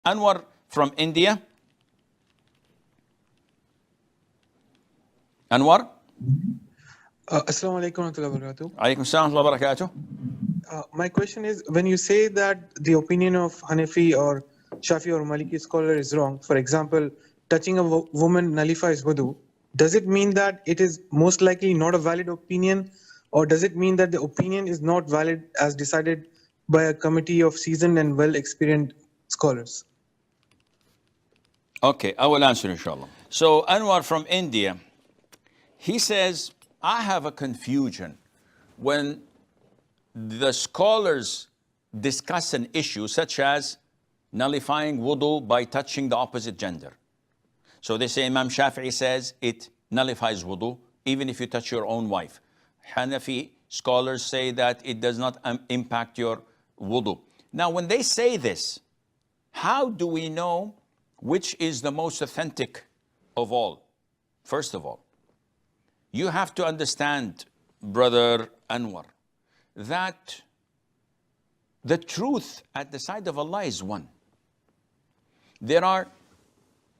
Anwar from India. Anwar? Assalamu alaikum wa rahmatullahi wa barakatuh. Alaikum assalam wa barakatuh. My question is, when you say that the opinion of Hanafi or Shafi or Maliki scholar is wrong, for example, touching a woman nullifies wudu, does it mean that it is most likely not a valid opinion, or does it mean that the opinion is not valid as decided by a committee of seasoned and well-experienced scholars? Okay, I will answer inshallah. So Anwar from India, he says, I have a confusion when the scholars discuss an issue such as nullifying wudu by touching the opposite gender. So they say Imam Shafi'i says it nullifies wudu even if you touch your own wife. Hanafi scholars say that it does not impact your wudu. Now when they say this, how do we know which is the most authentic of all? First of all, you have to understand, brother Anwar, that the truth at the side of Allah is one. There are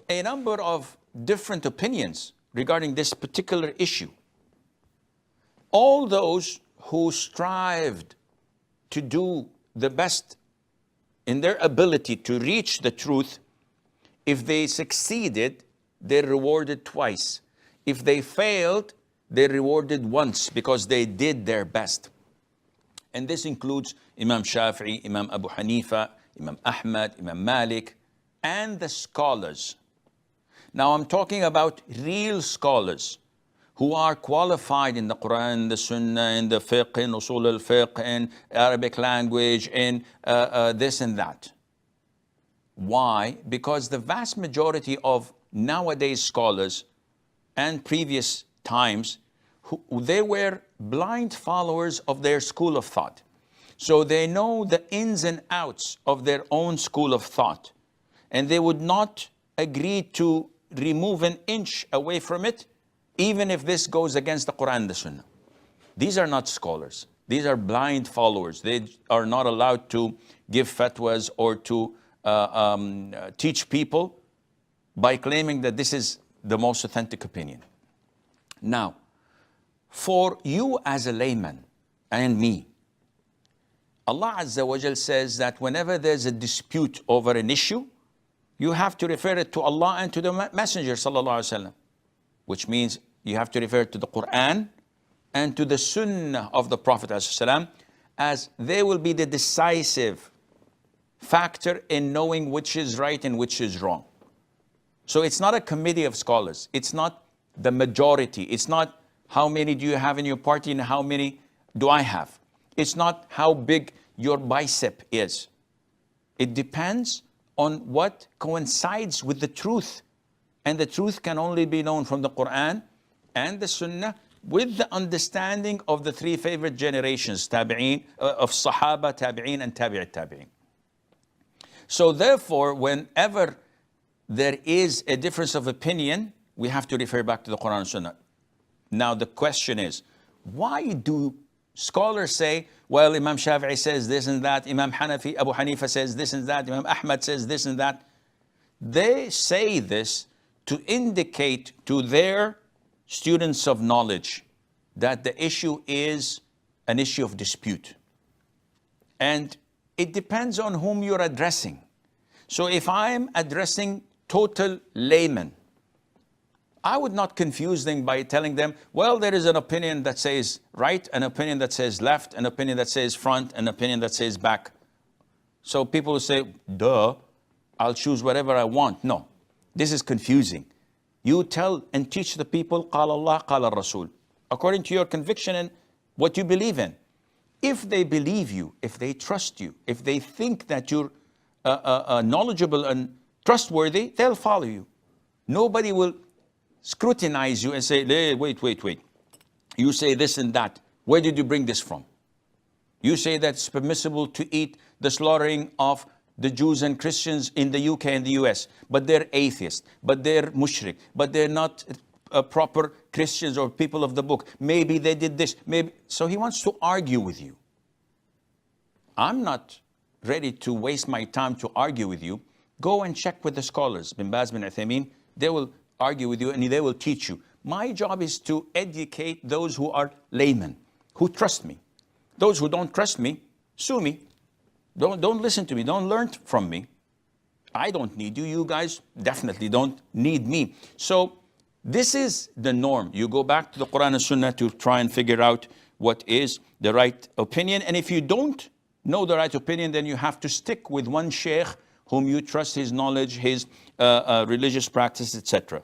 a number of different opinions regarding this particular issue. All those who strived to do the best in their ability to reach the truth, if they succeeded, they're rewarded twice. If they failed, they're rewarded once because they did their best. And this includes Imam Shafi'i, Imam Abu Hanifa, Imam Ahmad, Imam Malik, and the scholars. Now I'm talking about real scholars who are qualified in the Quran, the Sunnah, in the fiqh, in usul al-fiqh, in Arabic language, in this and that. Why? Because the vast majority of nowadays scholars and previous times, they were blind followers of their school of thought. So they know the ins and outs of their own school of thought. And they would not agree to remove an inch away from it, even if this goes against the Quran and the Sunnah. These are not scholars. These are blind followers. They are not allowed to give fatwas or to teach people by claiming that this is the most authentic opinion. Now, for you as a layman and me, Allah Azza wa Jal says that whenever there's a dispute over an issue, you have to refer it to Allah and to the Messenger Sallallahu Alaihi Wasallam, which means you have to refer to the Quran and to the Sunnah of the Prophet ﷺ, as they will be the decisive factor in knowing which is right and which is wrong. So it's not a committee of scholars. It's not the majority. It's not how many do you have in your party and how many do I have. It's not how big your bicep is. It depends on what coincides with the truth. And the truth can only be known from the Quran and the Sunnah with the understanding of the three favorite generations, Tabi'een, of Sahaba, Tabi'een, and Tabi'at Tabi'een. So therefore, whenever there is a difference of opinion, we have to refer back to the Quran and Sunnah. Now the question is, why do scholars say, well, Imam Shafi'i says this and that, Imam Hanafi, Abu Hanifa says this and that, Imam Ahmad says this and that? They say this to indicate to their students of knowledge that the issue is an issue of dispute. And it depends on whom you're addressing. So if I'm addressing total laymen, I would not confuse them by telling them, well, there is an opinion that says right, an opinion that says left, an opinion that says front, an opinion that says back. So people will say, duh, I'll choose whatever I want. No, this is confusing. You tell and teach the people, قال Allah, قال Rasul, according to your conviction and what you believe in. If they believe you, if they trust you, if they think that you're knowledgeable and trustworthy, they'll follow you. Nobody will scrutinize you and say, hey, wait. You say this and that. Where did you bring this from? You say that it's permissible to eat the slaughtering of the Jews and Christians in the UK and the US, but they're atheists, but they're mushrik, but they're not proper Christians or people of the book. Maybe they did this, maybe. So he wants to argue with you. I'm not ready to waste my time to argue with you Go and check with the scholars, bin Baz, bin Uthaymeen. They will argue with you and they will teach you. My job is to educate those who are laymen, who trust me. Those who don't trust me, sue me. Don't listen to me. Don't learn from me. I don't need you. You guys definitely don't need me. So this is the norm. You go back to the Quran and Sunnah to try and figure out what is the right opinion. And if you don't know the right opinion, then you have to stick with one sheikh whom you trust his knowledge, his religious practice, etc.